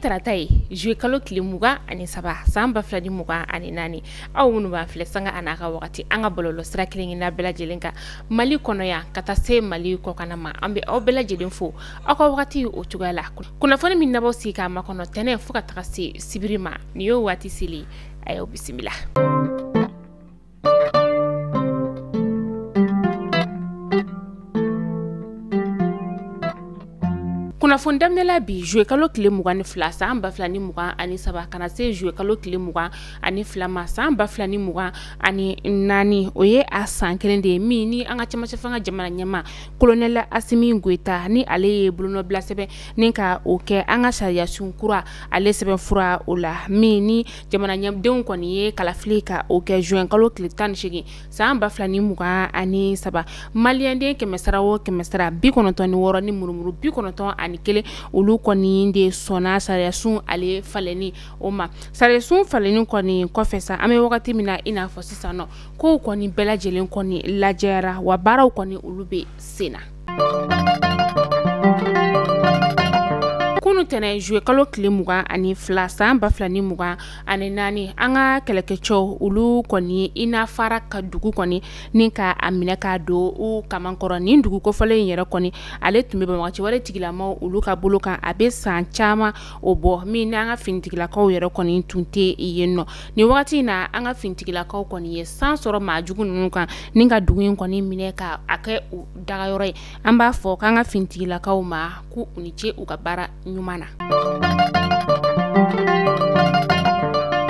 tarata ye juillet kalo tile 23 san 2024 aw minnu b'an filɛ sanga a n'a ka wagati an ka bɔlɔlɔ sira kelen-kelenna bɛɛ lajɛlen kan Mali kɔnɔ yan ka taa se Mali kɔkan ma an bɛ aw bɛɛ lajɛlen fo aw ka wagati o cogoya la kunnafoni min nabaw sigi k'a makɔnɔ tɛnɛ fo ka taga se sibiri ma ni y'o waati seli a y'aw bisimila. Kunnafoni daminɛla bi juillet kalo tile 22 san 2023 kana se juillet kalo tile 22 ma san 2024 o ye a san kelen de min ni an ka cɛmancɛ fanga jamana ɲɛma Colonel Assimi Goïta ni ale ye bolonɔbila sɛbɛn ni ka o kɛ an ka sariya sun kura ale sɛbɛn fura o la min ni jamana ɲɛdenw kɔni ye kalafili ka o kɛ juin kalo tile 18 san 2023 maliyɛnden 100 o 100 96 ni murumuru 91 olu kɔni de sɔnna sariya sun ale faleni o ma sariya sun faleni kɔni kɔfɛ sa an bɛ wagati min na i n'a fɔ sisan nɔ ko kɔni bɛɛ lajɛlen kɔni lajɛra wa baaraw kɔni olu bɛ sen na. Kunu tɛnɛ juillet kalo tile 22 san 2024 an ka kɛlɛkɛcɛw olu kɔni ina fara ka dugu kɔni ni ka a minɛ ka don u kamankɔrɔ ni dugu kofɔlen in yɛrɛ kɔni ale tun bɛ Banbagaci wale tigilamaw olu ka bolo kan a bɛ san caman o bɔ min ni an ka finitigilakaw yɛrɛ kɔni tun tɛ yen nɔ ni wagati in na an ka finitigilakaw kɔni ye san sɔrɔ maajugu ninnu kan ni ka dugu in kɔni minɛ ka a kɛ u dagayɔrɔ ye an b'a fɔ k'an ka finitigilakaw ma k'u ni ce u ka baara ɲuman na.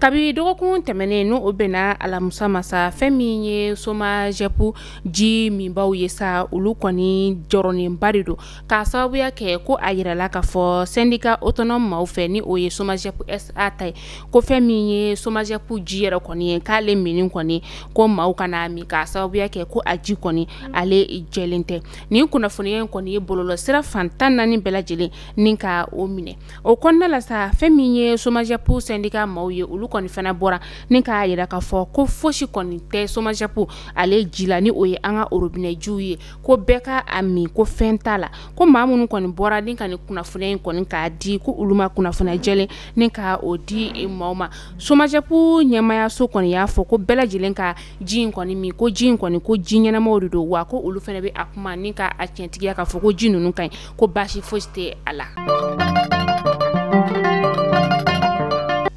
Kabi dɔgɔkun tɛmɛnen n'o bɛnna Alamusa masa fɛn min ye SOMAGEP ji minbaw ye sa olu kɔni jɔrɔnenba de don k'a sababuya kɛ ko a yirala k'a fɔ syndicat autonome maaw fɛ ni o ye SOMAGEP SA ta ye ko fɛn min ye SOMAGEP ji yɛrɛ kɔni ye k'ale mini kɔni ko maaw kana min k'a sababuya kɛ ko a ji kɔni ale jɛlen tɛ nin kunnafoniya in kɔni ye bɔlɔlɔ sira fantan naani bɛɛ lajɛlen ni ka o minɛ o kɔnɔna la sa fɛn min ye SOMAGEP syndicat maaw ye olu kɔni fana bɔra ni k'a yira k'a fɔ ko fosi kɔni tɛ SOMAGEP ale ji la ni o ye an ka robinet jiw ye ko bɛɛ ka a min ko fɛn t'a la ko maa minnu kɔni bɔra ni ka nin kunnafoniya in kɔni k'a di ko olu ma kunnafoniya jɛlen ni ka o di maaw ma SOMAGEP ɲɛmaayaso kɔni y'a fɔ ko bɛɛ lajɛlen ka ji in kɔni min ko ji in kɔni ko ji ɲɛnamaw de don wa ko olu fana bɛ a kuma ni ka a tiɲɛtigiya k'a fɔ ko ji ninnu ka ɲi ko baasi fosi tɛ a la.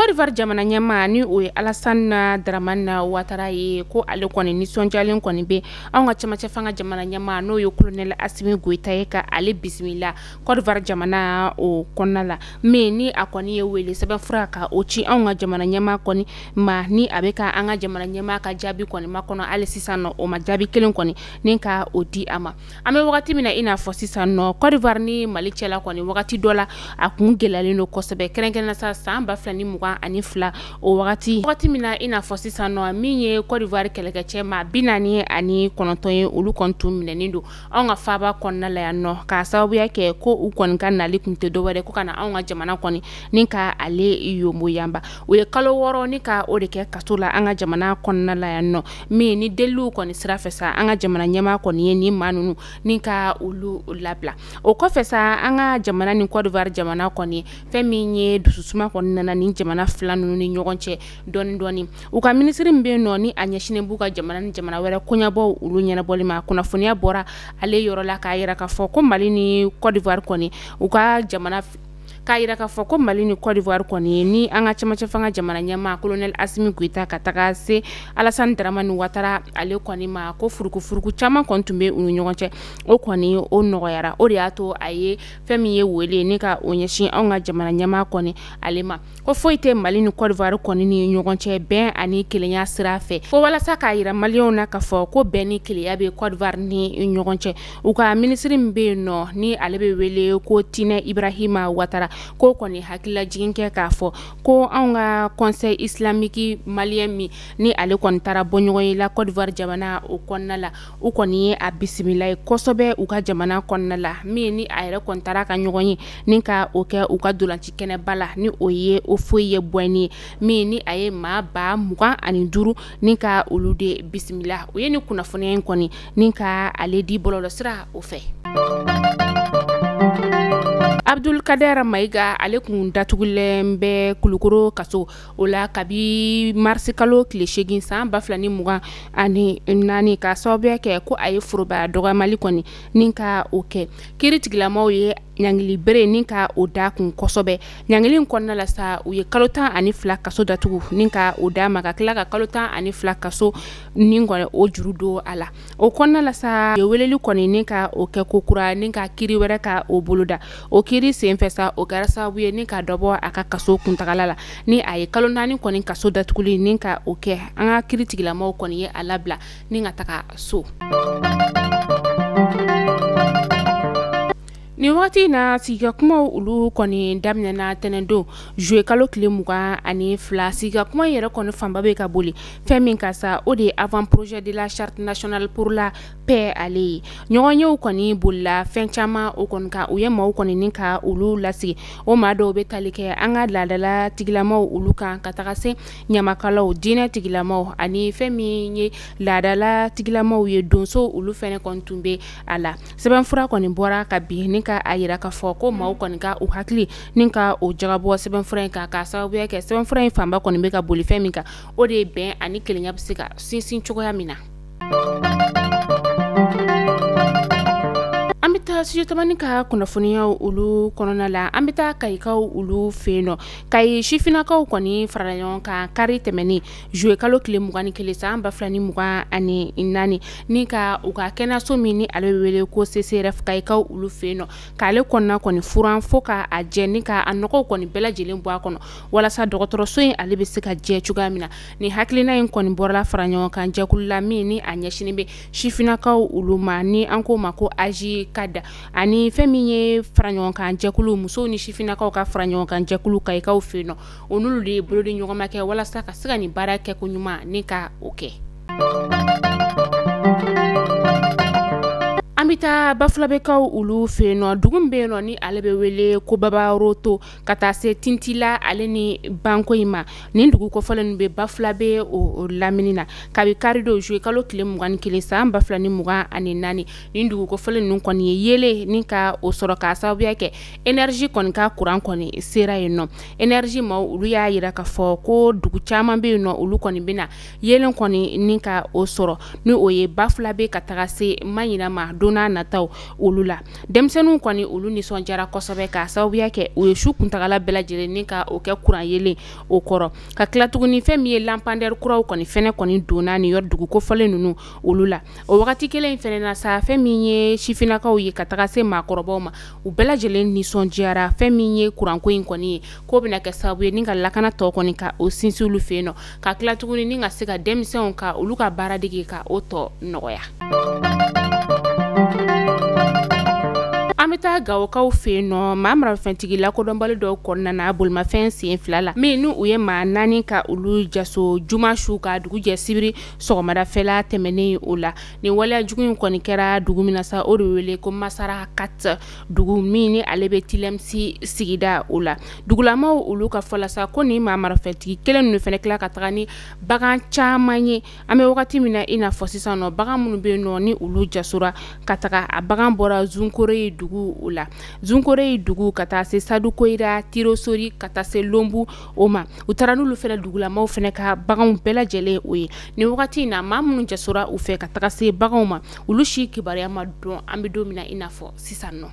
Côte d'Ivoire jamana ɲɛmaa ni o ye Alassane Dramane Ouattara ye ko ale kɔni nisɔndiyalen kɔni bɛ anw ka cɛmancɛ fanga jamana ɲɛmaa n'o ye Colonel Assimi Goïta ye ka ale bisimila Côte d'Ivoire jamana o kɔnɔna la mais ni a kɔni ye wele sɛbɛnfura ka o ci anw ka jamana ɲɛmaa kɔni ma ni a bɛ ka an ka jamana ɲɛmaa ka jaabi kɔni makɔnɔ hali sisan nɔ o ma jaabi kelen kɔni ni ka o di a ma an bɛ wagati min na i n'a fɔ sisan nɔ Côte d'Ivoire ni Mali cɛla kɔni wagati dɔ la a kun gɛlɛyalen don kosɛbɛ kɛrɛnkɛrɛnnenya sa san 2022 o wagati min na i n'a fɔ sisan nɔ min ye Côte d'Ivoire kɛlɛkɛcɛ ma 49 ye olu kɔni tun minɛnen don anw ka faaba kɔnɔna la yan nɔ k'a sababuya kɛ ko u kɔni ka nali kun tɛ dɔwɛrɛ ko ka na anw ka jamana kɔni ni ka ale yonbo yanba o ye kalo 6 ni ka o de kɛ kaso la an ka jamana kɔnɔna la yan nɔ min ni deliw kɔni sira fɛ sa an ka jamana ɲɛmaa kɔni ye ni maa ninnu ni ka olu labila o kɔfɛ sa an ka jamana ni Côte d'Ivoire jamana kɔni fɛn min ye dususuma kɔni nana ni jamana fila ninnu ni ɲɔgɔn cɛ dɔɔni u ka minisiri min bɛ yen nɔ ni a ɲɛsinnen b'u ka jamana ni jamana wɛrɛ koɲɛbɔw olu ɲɛnabɔli ma kunnafoniya bɔra ale yɔrɔ la k'a yira k'a fɔ ko Mali ni Côte d'Ivoire kɔni u ka jamana k'a yira k'a fɔ ko Mali ni Côte d'Ivoire kɔni ni an ka cɛmancɛ fanga jamana ɲɛmaa Colonel Assimi Goïta ka taga se Alassane Dramane Ouattara ale kɔni ma ko furukufuruku caman kɔni tun bɛ u ni ɲɔgɔn cɛ o kɔni o nɔgɔyara o de y'a to a ye fɛn min ye wele ni ka o ɲɛsin anw ka jamana ɲɛmaa kɔni ale ma ko foyi tɛ Mali ni Côte d'Ivoire kɔni ni ɲɔgɔn cɛ bɛn ani kelenya sira fɛ fo walasa k'a yira maliyɛnw na k'a fɔ ko bɛn ni kelenya bɛ Côte d'Ivoire ni ɲɔgɔn cɛ u ka minisiri min bɛ yen nɔ ni ale bɛ wele ko Tinɛ Ibrahima Ouattara ko kɔni hakilila jigin kɛ k'a fɔ ko anw ka conseil islamique malien min ni ale kɔni taara bɔ ɲɔgɔn ye la Côte d'Ivoire jamana o kɔnɔna la u kɔni ye a bisimila ye kosɛbɛ u ka jamana kɔnɔna la min ni a yɛrɛ kɔni taara ka ɲɔgɔn ye ni ka o kɛ u ka dolanci kɛnɛba la ni o ye o foyi ye bɔnni ye min ni a ye maa 25 ni ka olu de bisimila o ye ni kunnafoniya in kɔni ni ka ale di bɔlɔlɔ sira o fɛ. Abdul Kader Maiga ale kun datugulen bɛ Kulukoro kaso o la kabi marsi kalo tile 8 san 2024 ka sababuya kɛ ko a ye foroba dɔgɔmali kɔni nin ka o kɛ kiiritigilamaw ye ɲangili bere nin ka o da kun kosɛbɛ ɲangili kɔnɔna la sa u ye kalo 12 kaso datugu nin ka o da ma ka tila ka kalo 12 kaso nin kɔni o juru do a la o kɔnɔna la sa ye weleli kɔni nin ka o kɛ kokura nin ka kiiri wɛrɛ ka o boloda o kiiri senfɛ sa o kɛra sababu ye nin ka dɔbɔ a ka kaso kuntagala la ni a ye kalo 4 kɔni kaso datuguli nin ka o kɛ an ka kiiritigilamaw kɔni ye a labila nin ka taga so. Ni wagati na siga kuma ulu kɔni daminɛna tɛnɛndon juillet kalo tile 22 siga kuma yɛrɛ kɔni fanba bɛ ka boli fɛn min ka sa o de ye avant projet de la charte nationale pour la paix ale ye ɲɔgɔnyew kɔni bolila fɛn caman o kɔni ka u ye maaw kɔni nin ka ulu lasigi o maa dɔw bɛ tali kɛ an ka laadala tigilamaw ulu kan ka taga se ɲamakalaw diinɛ tigilamaw ani fɛn min ye laadala tigilamaw ye donso ulu fɛnɛ kɔni tun bɛ a la sɛbɛnfura kɔni bɔra ka bin nin ka a yira ka fɔ ko maaw kɔni ka u hakili nin ka o jagabɔ sɛbɛnfura in kan ka sababuya kɛ sɛbɛnfura in fanba kɔni bɛ ka boli fɛn min kan o de ye bɛn ani kelenya bɛ se ka sinsin cogoya min na. An bɛ taa studio tamani ka kunnafoniyaw olu kɔnɔna la an bɛ taa kayikaw ulu fɛ nɔ kayi sifinakaw kɔni farala ɲɔgɔn kan kari tɛmɛni juillet kalo tile 21 san 2024 ni ka u ka kɛnɛyaso min ni ale bɛ wele ko CCRF kayikaw ulu fɛ nɔ k'ale kɔnɔna kɔni furan fo ka a jɛ ni ka a nɔgɔw kɔni bɛɛ lajɛlen bɔ a kɔnɔ walasa dɔgɔtɔrɔso in ale bɛ se ka jɛ cogoya min na ni hakilina in kɔni bɔra fara ɲɔgɔn kan jɛkulu la min ni a ɲɛsinen bɛ sifinakaw ulu ma ni an ko ma ko AJ kada ani fɛn min ye fara ɲɔgɔn kan jɛkulu musow ni sifinakaw ka fara ɲɔgɔn kan jɛkulu kayikaw fɛ nɔ o n'olu de ye bolodi ɲɔgɔnma kɛ walasa ka se ka nin baara kɛ ko ɲuman ni ka o kɛ. An bɛ taa Bafulabekaw ulu fɛ nɔ dugu min bɛ yen nɔ ni ale bɛ wele ko Babaroto ka taa se Tintila ale ni banko in ma nin dugu kɔfɔlen ninnu bɛ Bafulabe o lamini na kabi karido juillet kalo tile 21 san 2024 nin dugu kɔfɔlen ninnu kɔni ye yele ni ka o sɔrɔ ka sababuya kɛ énergie kɔni ka courant kɔni sera yen nɔ énergie ma olu y'a yira ka fɔ ko dugu caman bɛ yen nɔ olu kɔni bɛna yelen kɔni ni ka o sɔrɔ ni o ye Bafulabe ka taga se Maɲina ma n'a nataw olu la denmisɛnninw kɔni olu nisɔndiyara kosɛbɛ ka sababuya kɛ u ye su kuntagala bɛɛ lajɛlen ni ka o kɛ kuran yelen o kɔrɔ ka tila tuguni fɛn min ye lampadaire kuraw kɔni fɛnɛ kɔni donna ni yɔrɔ dugu kofɔlen ninnu olu la o wagati kelen fɛnɛ na sa fɛn min ye sifinakaw ye ka taga se maakɔrɔbaw ma u bɛɛ lajɛlen nisɔndiyara fɛn min ye kuranko in kɔni ye ko bɛna kɛ sababu ye ni ka lakana tɔ kɔni ka o sinsin olu fɛ yen nɔ ka tila tuguni ni ka se ka denmisɛnw ka olu ka baara dege ka o tɔ nɔgɔya. An bɛ taa Gawokaw fɛ yen nɔ maa marafɛntigi lakodɔnbali dɔw kɔnɔna na bolimafɛn sen 2 la min n'u ye maa 4 ka olu jaso juma su ka dugu jɛ sibiri sɔgɔmadafɛla tɛmɛnen o la nin waleya jugu in kɔni kɛra dugu min na sa o de wele ko Masara 4 dugu min ni ale bɛ Tilemsi sigida o la dugulamaw olu ka fɔ la sa ko nin maa marafɛntigi kelen ninnu fɛnɛ tila ka taga ni bagan caman ye an bɛ wagati min na i n'a fɔ sisan nɔ bagan minnu bɛ yen nɔ ni olu jasora ka taga a bagan bɔra Zunkore dugu o la Zunkore dugu ka taa se Sadukoira Tirosori ka taa se Lombu o ma u taara n'olu fɛnɛ dugulamaw fɛnɛ ka baganw bɛɛ lajɛlen o ye nin wagati in na maa minnu jasora u fɛ ka taga se baganw ma olu si kibaruya ma dɔn an bɛ don min na i n'a fɔ sisan nɔ.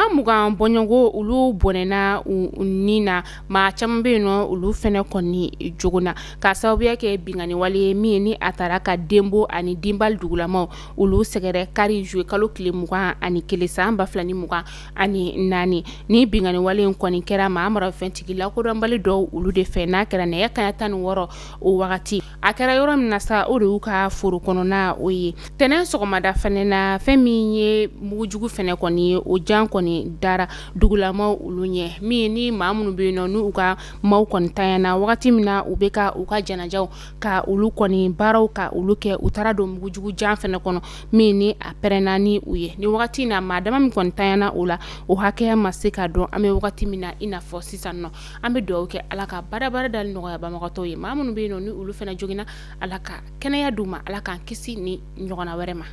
Mugan bɔɲɔgɔnko olu bɔnɛna ni na maa caman bɛ yen nɔ olu fɛnɛ kɔni jogona ka sababuya kɛ bingani wale min ni a taara ka denbo ani denbali dugulamaw olu sɛgɛrɛ kari juillet kalo tile 21 san 2024 ni bingani wale in kɔni kɛra maa marafɛntigi lakodɔnbali dɔw olu de fɛ n'a kɛra nɛgɛ kanɲɛ 16 o wagati a kɛra yɔrɔ min na sa o de y'u ka foro kɔnɔna o ye tɛnɛn sɔgɔmada fɛnɛ na fɛn min ye mugujugu fɛnɛ kɔni ye o jan kɔni dara dugulamaw olu ɲɛ min ni maa minnu bɛ yen nɔ n'u ka maaw kɔni tanyana wagati min na u bɛ ka u ka janajaw ka olu kɔni baaraw ka olu kɛ u taara don mugujugu jan fɛnɛ kɔnɔ min ni a pɛrɛnna ni u ye ni wagati in na maa dama min kɔni tanyana o la o hakɛya ma se ka dɔn an bɛ wagati min na i n'a fɔ sisan nɔ an bɛ dugawu kɛ Ala ka baara dali nɔgɔya bamakɔtɔw ye maa minnu bɛ yen nɔ ni olu fɛnɛ joginna Ala ka kɛnɛya d'u ma Ala k'an kisi ni ɲɔgɔnna wɛrɛ ma.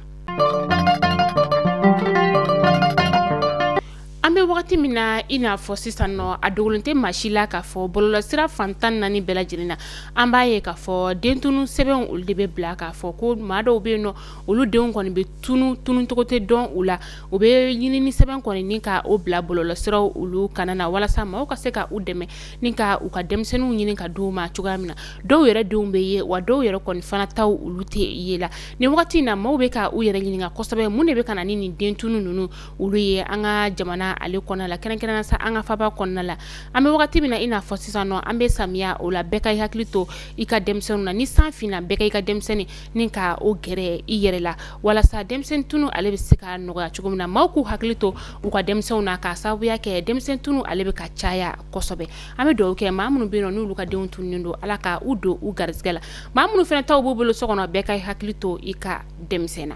wagati mina ina fo sisan no a dogolenté machila ka fo bolola sira fantan nani bela jirina amba ye ka fo dentunu seben ul de be bla ka fo ko mado be no ulu de on koni be tunu tokote don ula o be yini ni seben koni ni ka o bla bolola sira ulu kanana wala sama o ka se ka u deme ni ka u ka demsenu yini ka do ma chugamina do yere de be ye wa do yere koni fana taw ulu te yela ni wagati na mo be ka u yere yini nga kosabe mun be kana ni dentunu nunu ulu ye anga jamana ale kona la kenen sa anga faba konna la ambe wakati mina ina fo sisan no ambe samia o la beka i haklito i ka demsenu na ni san fina beka i ka demseni nin ka o gere i yere la wala sa demsen tunu ale be se ka nogoya chugumina mauku haklito u ka demsenu na ka sabu ya ke demsen tunu ale be ka chaya kosobe ambe do ke mamunu be no nu ka deun tunindo ala ka udo u garsgala mamunu fena taw bobolo sokono beka i haklito i ka demsena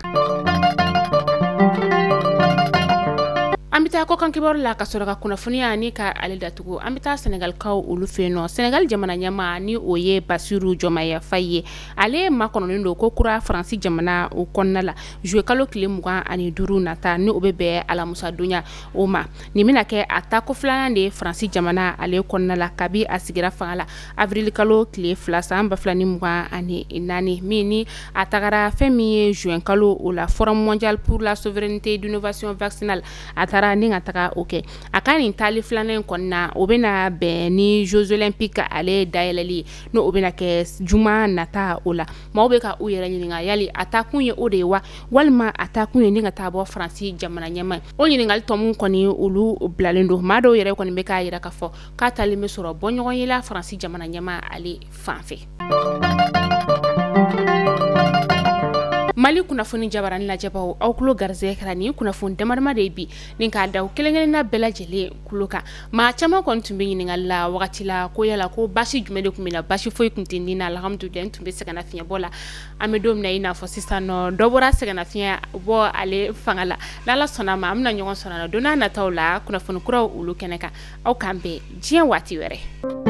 ambita ko kan kibar la kasoro ka kuna funia ni ka alida tugo ambita Senegal kaw ulu feno Senegal jamana nyama ni oye Basiru Jomaya Faye ale makono ndo ko kura France jamana o konnala jouer kalo kile muga ani duru nata ni obebe ala Musa Dunya oma ni mina ke atako flana de France jamana ale konnala kabi asigira fangala avril kalo kile flasa amba flani muga ani inani mini atagara femi jouer kalo o la forum mondial pour la souveraineté d'innovation vaccinale atara ni ngata okay akani tali flanen konna obena be ni Jeux olympiques ale daeleli no obena ke juma nata ola ma obeka u yere nyinga yali atakunye odewa walma atakunye ni ngata bo France jamana nyama o nyinga tomu koni ulu blalendo mado yere koni beka yira kafo katali mesoro bonyo yela France jamana nyama ale fanfe Mali kuna funi jabarani la jabaw aw kulo garze krani kuna fun demarma de bi nin ka daw kelengene na bela jele kuloka ma chama kon tumbe ni ngalla wakati la ko yala ko bashi jumede kumila bashi foy kuntindi na alhamdulillah tumbe segana fiya bola amedom na ina fo sistano dobora segana fiya bo ale fangala la sona ma amna nyon sona dona na tawla kuna fun kura ulu keneka aw kambe jien wati were